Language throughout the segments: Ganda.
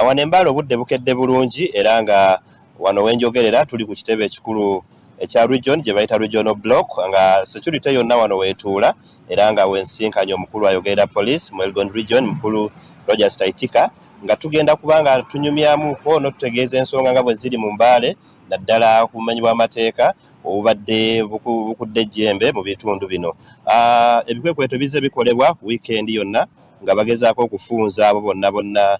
wano Mbale obudde bukedde bulungi era nga wano wenjogerera tuli ku kitebe ekikulu ekya region gye bayita regional block nga security yonna wano wetuula era nga wensinkanye omukulu ayogerera police mu Elgon region mukulu Rogers Taitika nga tugenda kubanga tunyumyamuko n'otutegeeza ensonga nga bwe ziri mu Mbale naddala ku bumenyi bw'amateeka obubadde bukudde ejjembe mu bitundu bino. Ebikwekweto bizze bikolebwa ku weekend yonna nga bagezaako okufunza abo bonna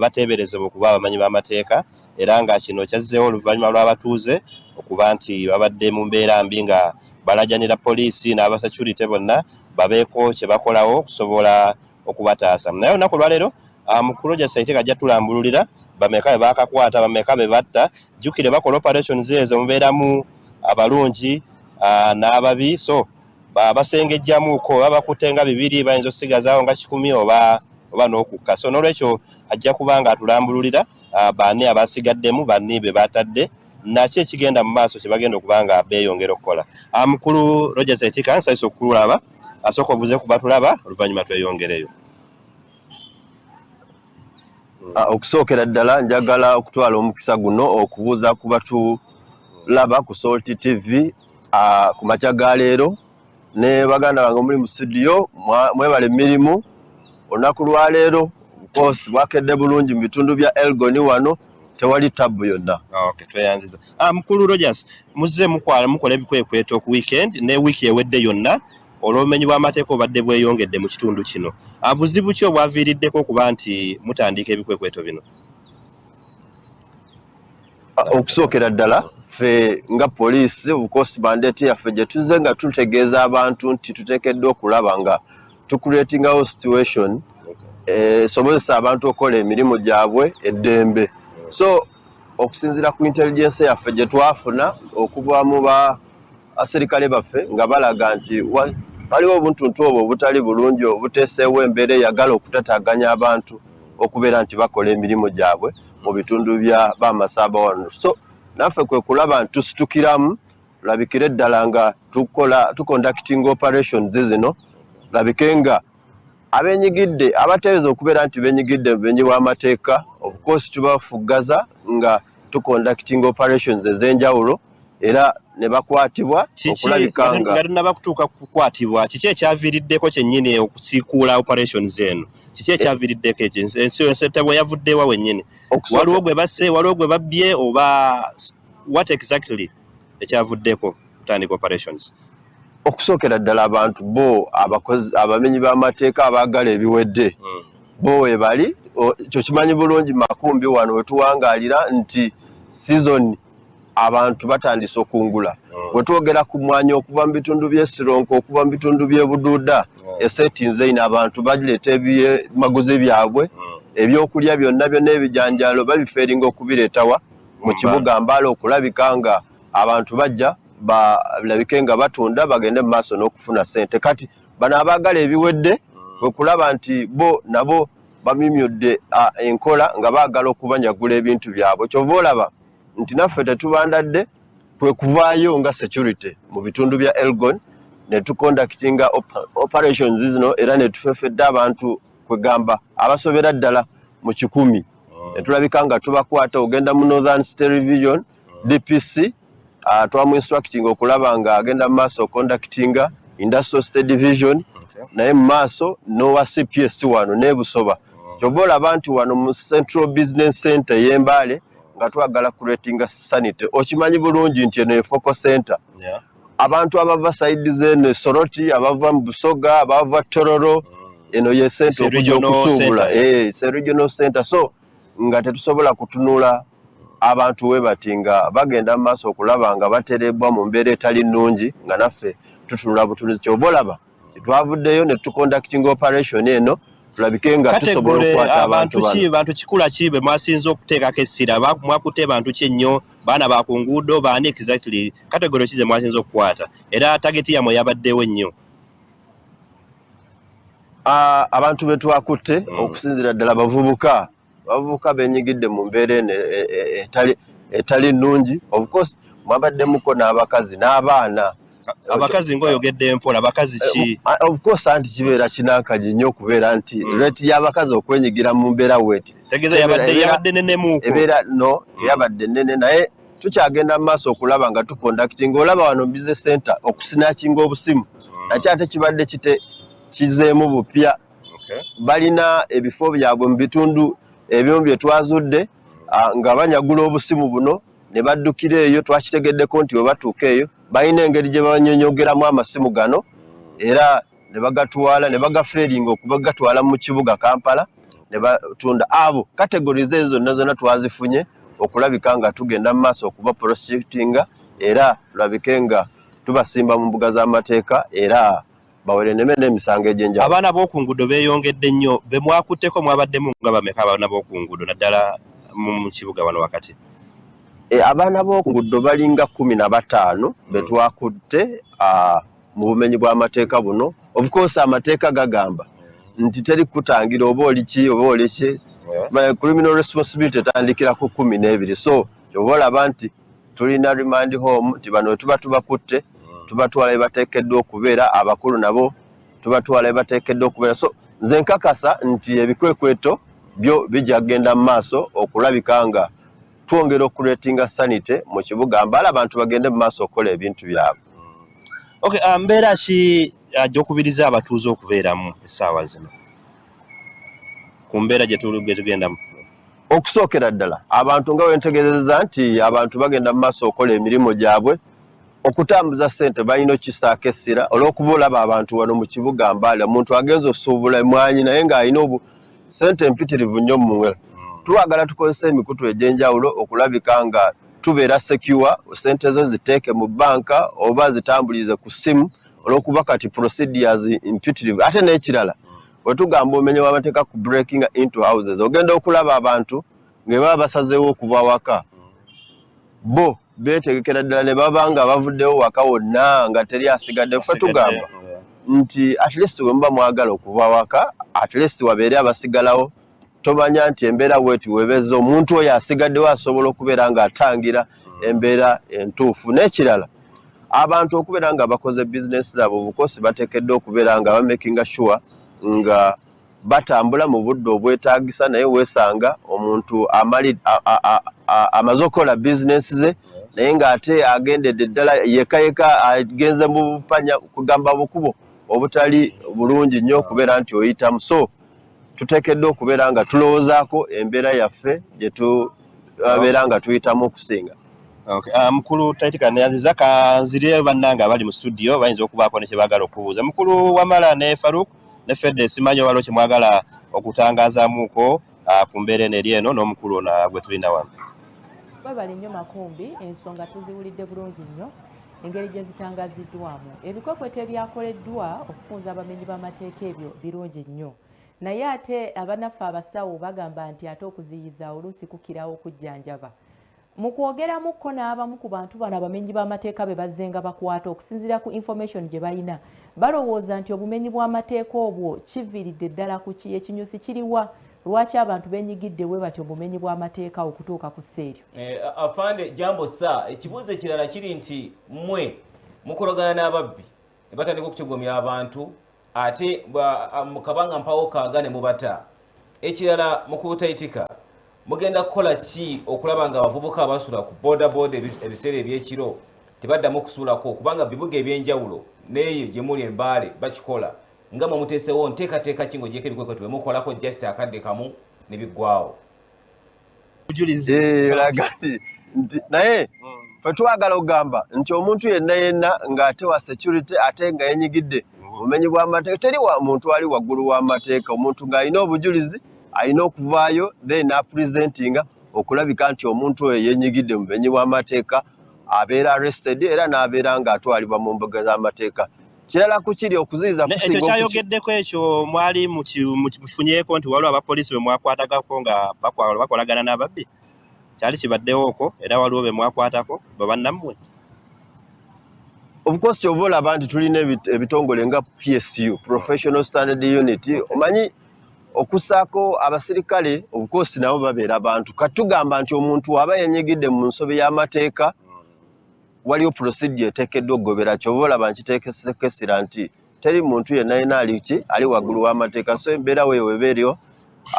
bateeberezebwa okuba abamanyi b'amateeka era nga kino kyazzeewo oluvannyuma lw'abatuuze okuba nti babadde mu mbeera mbi nga balajanira poliisi n'abasecurity bonna babeeko kye bakolawo okusobola okubataasa. Naye olunaku lwaleero mukulu Rogers Taitika ajja tulambululira bameka be bakakwata bameka be batta jjukire bakola operations ezo mubeeramu abalungi n'ababi so basengejjamuuko babakutte nga 2 bayinza osigazaawo nga 10 oba n'okukka so n'olwekyo ajja kubanga atulambululira bani abasigaddemu bani be batadde naki ekigenda mu maaso kye bagenda okubanga beeyongera okukola. Mukulu Rogers Taitika nsanyuse okukulaba asooka obuze ku batulaba oluvannyuma tweyongereyo. Okusookera ddala njagala okutwala omukisa guno okubuuza ku batulaba ku Salt TV ku makya ga leero ne baganda bange omuli mu studio mwebale emirimu olunaku lwa leero kosi bwakedde bulungi mu bitundu bya Elgon wano tewali tabu yonna. Okay, tweyanziza. Mukulu Rogers muzze mukola ebikwekweto ku weekend ne wiiki ewedde yonna olw'obumenyi bw'amateeka obadde bweyongedde mu kitundu kino. Buzibu ki obwaviiriddeko okuba nti mutandika ebikwekweto bino? Okusookera ddala ffe nga poliisi obukosi bandeeti yaffe gye tuzze nga tutegeeza abantu nti tuteekeddwa okulaba nga tucreatingawo situation esobozesa abantu okukola emirimu gyabwe eddembe. So okusinziira ku intelligence yaffe gye twafuna okuva mu baserikale baffe nga balaga nti waliwo obuntuntu obwo obutali bulungi obuteeseewo embeera eyagala okutataganya abantu okubeera nti bakola emirimu gyabwe mu bitundu bya bamasaaba wano. So naffe kwe kulaba nti tusitukiramu labikire ddala nga tuconducting operations zino labike nga abenyigidde abateezo okubeera nti benyigidde mu bumenyi bw'amateeka of course tubafuggaza nga tuconducting operations ez'enjawulo era ne bakwatibwa okulabika nga nabakutuuka kukwatibwa kiki ekyaviiriddeko kyennyini okusiikuula operations eno kiki ekyaviiriddeko ensentebwe yavuddewa wennyini waliwo gwe basse waliwo gwe babbye oba what exactly ekyavuddeko kutandika operations? Okusookera ddala abantu bo abakozi abamenyi b'amateeka abaagala ebiwedde bo we bali kyo kimanyi bulungi makumbi wano we tuwangaalira nti season abantu batandise okungula bwe twogera ku mwanya okuva mu bitundu by'Esironko okuva mu bitundu by'e Buduuda esetinze ino abantu bagireeta maguzi byabwe ebyokulya byonna ebijanjalo babifeeringa okubireetawa mu kibuga Mbale okulabika nga abantu bajja balabike nga batunda bagende mu maaso n'okufuna ssente. Kati bano abaagala ebiwedde bwe kulaba nti bo nabo bamimyudde enkola nga baagala okubanyagula ebintu byabwe kyova olaba nti naffe tetubandadde kwe kuvaayo nga security mu bitundu bya Elgon ne tuconductinga operations zino era ne tufefedde abantu kwegamba abasobera ddala mu 10 ne tulabika nga tubakwata ogenda mu Northern Television DPC twamu instructing okulaba nga agenda mu maaso conductinga Industrial State Division naye mu maaso n'owa CPS wano ne Busoba kyova olaba nti wano mu Central Business Center y'e Mbale nga twagala creatinga sanity okimanyi bulungi nti eno focal center abantu abava side zene Soroti abava mu Busoga abava Tororo eno ye center okutuubula se regional center so nga tetusobola kutunula abantu we batinga bagenda mu maaso okulaba nga baterebwa mu mbeera etali nnungi nga naffe tutunula butunuzi kyova olaba twavuddeyo ne tuconducting operation eno tulabike nga tusobola okukwata abantu bantu kikula kibe mwasinza okuteekako essira mwakutte bantu ki ennyo baana ba ku nguudo baani exactly kategori kize mwasinza okukwata era target yamwe yabaddewo ennyo? Abantu be twakutte okusinzira ddala bavubuka benyigidde mu mbeera eno etali nnungi of course mwabaddemuko n'abakazi n'abaana abakazi ng'oyogedde mpola abakazi ki of course anti kibeera kinankanye nnyo okubeera nti rate y'abakazi okwenyigira mu mbeera weti tegeeza yabadde nenemu ebeera no yabadde nene naye tukyagenda mu maaso okulaba nga tukondakitinga olaba wano business center okusinakinga obusimu nakyo ate kibadde kizeemu bupya balina ebifo byabwe mu bitundu ebimu bye twazudde nga banyagula obusimu buno ne baddukira eyo twakitegeddeko nti we batuuka eyo balina engeri gye banyonyogeramu amasimu gano era ne bagatwala ne bagafeeringa okubagatwala mu kibuga Kampala ne batunda abo categories ezo zonna twazifunye okulabika nga tugenda mu maaso okuba prosecutinga era tulabike nga tubasimba mu mbuga z'amateeka era bawere n'emisango egy'enjawulo. Abaana b'oku nguudo beeyongedde nnyo be mwakutteko mwabaddemu nga bameka abaana b'oku nguudo naddala mu kibuga wano wakati? Abaana b'oku nguudo balinga 15 be twakutte mu bumenyi bw'amateeka buno. Of course amateeka gagamba nti teri kutangira oba oli ki oba oli ki. Criminal responsibility etandikira ku 12 so oba olaba nti tulina remand home nti bano tuba tubakutte tubatwala bateekeddwa okubeera abakulu nabo tubatwala bateekeddwa okubeera so nze nkakasa nti ebikwekweto byo bijja kugenda mu maaso okulabika nga twongera okuleetinga sanite mu kibuga Mbale abantu bagende mu maaso okukola ebintu byabwe. Okay, mbeera ki gy'okubiriza abatuuze okubeeramu essaawa zino ku mbeera gye tugendamu? Okusookera ddala abantu nga wentegereza nti abantu bagenda mu maaso okukola emirimu gyabwe okutambuza ssente balina okisaako essira olw'okuba olaba abantu wano mu kibuga Mbale omuntu agenza osuubula emwanyi naye ng'alina ssente mpitirivu nnyo mmuwera. Twagala tukozesa emikutu egy'enjawulo okulabika nga tubeera secure ssente zo ziteeke mu banka oba zitambulize ku ssimu olw'okuba kati procedures mpitirivu ate n'ekirala bwe tugamba omenye w'amateeka ku breaking into houses ogenda okulaba abantu nga baba basazeewo okuva waka bo beetegekera ddala ne baba nga bavuddewo waka wonna nga teri asigadde ffe tugamba nti at least we muba mwagala okuva waka at least wabeere abasigalawo tomanya nti embeera weeti webeza omuntu oyo asigaddewo asobola okubeera ng'atangira embeera entuufu n'ekirala abantu okubeera nga bakoze bizinesi zaabwe obukosi bateekeddwa okubeera nga bamakinga sure nga batambula mu budde obwetaagisa naye weesanga omuntu amaze okukola bizinesi ze naye ng'ate agendedde ddala yekayeka agenze mu bupanya kugamba bukubo obutali bulungi nnyo okubeera nti oyitamu so tuteekeddwa okubeera nga tulowoozaako embeera yaffe gye tubeera nga tuyitamu okusinga. Okay. Mukulu Taitika neyanziza kanzirye bannange abali mu studio bayinza okubaako ne kye baagala okubuuza. Mukulu Wamala ne Farouk ne Fedde simanyi waliwo kye mwagala okutangazaamuuko ku mbeera eri eno n'omukulu ono gwe tulina wano. Babali nnyo Makumbi ensonga tuziwulidde bulungi nnyo engeri gye zitangaziddwamu. Ebikwekweto ebyakoleddwa okufunza abamenyi b'amateeka ebyo birungi nnyo. Naye ate abanaffe abasawo bagamba nti ate okuziyiza oluusi kukirawo okujjanjaba. Mu kwogeramukko n'abamu ku bantu bano abamenyi b'amateeka be bazzenga bakwata okusinziira ku information gye balina balowooza nti obumenyi bw'amateeka obwo kiviiridde ddala ku ki ekinyusi kiriwa lwaki abantu benyigidde bwe batyo obumenyi bw'amateeka okutuuka ku sseeryo. Afande jambo sa ekibuuzo ekirala kiri nti mmwe mukologana n'ababbi ne batandika okukigomya abantu ate mukabanga mpawo kaaga ne mubata. Ekirala Mukulu Taitika mugenda kukola ki okulaba nga abavubuka abasula ku boda ebiseera ebyekiro tebaddamu kusuulako kubanga bibuga ebyenjawulo n'eyo gye muli Mbale bakikola nga mwe muteesewo nteekateeka ki ng'ogyeko ebikwekweto bwe mukolako just akadde kamu ne biggwawo. Naye ffe twagala okugamba nti omuntu yenna ng'ate wa security ate nga yenyigidde obumenyi bw'amateeka teri muntu ali waggulu w'amateeka omuntu ng'alina obujulizi alina okuvaayo then apresentinga okulabika nti omuntu oyo yenyigidde mu bumenyi bw'amateeka abeera arrested era n'abeera ng'atwalibwa mu mbuga z'amateeka. Kirala ku kiri okuziyiza ekyo kyayogeddeko ekyo mwali mukifunyeeko nti waliwo abapoliisi be mwakwatagako nga bakolagana n'ababbi kyali kibaddewooko era waliwo be mwakwatako be bannammwe? Of course kyova olaba nti tulina ebitongole nga PSU Professional Standard Unit omanyi okussaako abasirikale of course nabo babeera abantu kati tugamba nti omuntu aba yenyigidde mu nsobi y'amateeka waliwo procedure eteekeddwa okugobera ky'oba olaba nkiteekesera nti teri muntu yenna yenna ali waggulu w'amateeka so embeera weewo eryo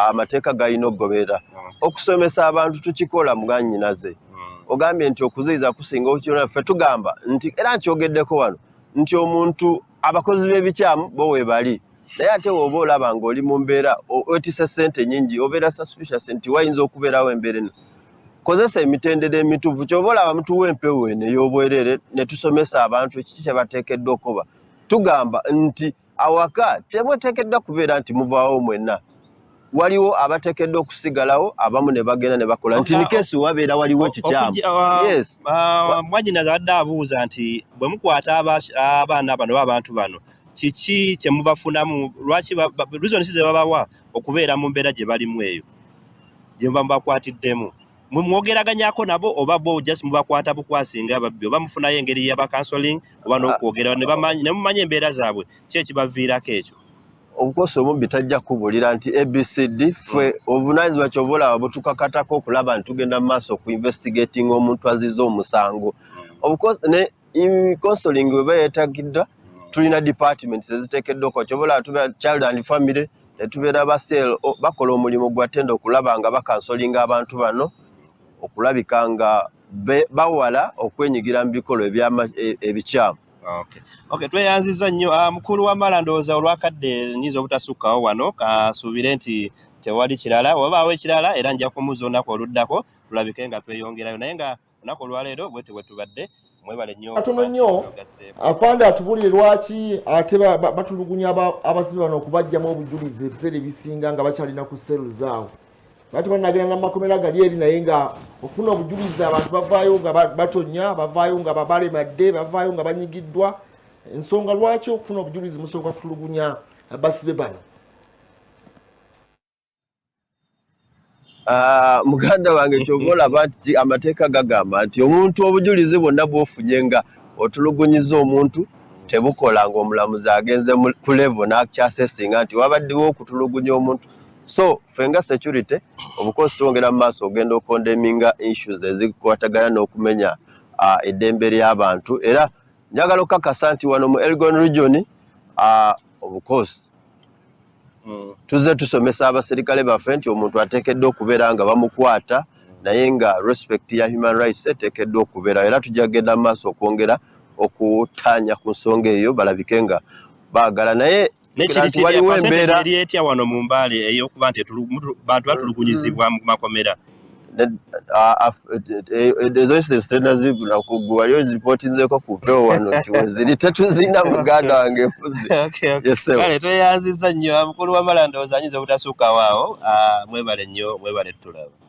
amateeka galina okugobera okusomesa abantu tukikola muganyinaze ogambye nti okuziyiza kusinga okukirona ffe tugamba nti era nkyogeddeko wano nti omuntu abakozi b'ebikyamu bo weebali naye ate woba olaba ng'oli mu mbeera wetise ssente nnyingi obeera suspicious nti wayinza okubeerawo embeera eno kozesa emitendera emituufu ky'oba olaba mutuwa empewo eno ey'obwerere ne tusomesa abantu kiki kye bateekeddwa okuba tugamba nti awaka temweteekeddwa kubeera nti muvaawo mwenna waliwo abateekeddwa okusigalawo abamu ne bagenda ne bakola nti nikesi wabeera waliwo ekikyamu mwanyinaze adde abuuza nti bwe mukwata abaana bano oba abantu bano kiki kye mubafunamu lwaki reason ze babawa okubeera mu mbeera gye balimu eyo gye muba mubakwatiddemu mwogeraganyako nabo oba bo just mubakwata bukwasinga ababbi oba mufunayo engeri y'abakansoling oba n'okwogera ne mumanya embeera zaabwe ki ekibaviirako ekyo obukosi omubbi tajja kubulira nti abcd ffe obuvunaanyizibwa ky'oba olaba butukakatako okulaba nti tugenda mu maaso okuinvestigating omuntu aziza omusango ne counseling weba yeetagiddwa tulina departments eziteekeddwa okwo ky'oba olaba tubeera child and family ne tubeera basel bakola omulimu gwatenda okulaba nga bakansolinga abantu bano okulabika nga bawala okwenyigira mu bikolwa ebikyamu. Okay, tweyanziza nnyo mukulu wa Mbale ndowooza olwakadde nnyinza obutasukkawo wano kasuubire nti tewali kirala wabaawo ekirala era nja kumuuza olunaku oluddako tulabike nga tweyongerayo naye nga olunaku olwaleero bwe tubadde mwebale nnyo katono nnyo afande atubulire lwaki ate batulugunya abasibe bano okubajjamu obujulizi ebiseera ebisinga nga bakyalina ku selu zaabwe bati banagenda n'amakomera gali eri naye nga okufuna obujulizi abantu bavaayo nga batonya bavaayo nga babalemadde bavaayo nga banyigiddwa ensonga lwaki okufuna obujulizi musooka kutulugunya abasibe bano muganda wange kyova olaba nti amateeka gagamba nti omuntu obujulizi bwonna bw'ofunye nga otulugunyiza omuntu tebukola ng'omulamuzi agenze ku level n'akyasesinga nti wabaddewo okutulugunya omuntu so fenga security obukosi twongera mu maaso ogenda okondeminga issues ezikwatagana n'okumenya eddembe ly'abantu era njagala okukakasa nti wano mu Elgon region obukosi tuze tusomesa abaserikale baffe nti omuntu ateekeddwa okubeera nga bamukwata naye nga respect ya human rights eteekeddwa okubeera era tujja kugenda mu maaso okwongera okutaanya ku nsonga eyo balabike nga baagala naye waliwo embeera etya wano mu Mbale ey'okuba nti bantu batulugunyizibwa mu makomera ezo incidents tena zibula wali oziripotinzeko ku peo wano nti weziri tetuzina muganda wange mfuzi kale tweyanziza nnyo mukulu wa Mbale ndowooza anyinza obutasukkawo awo mwebale nnyo mwebale tutulaba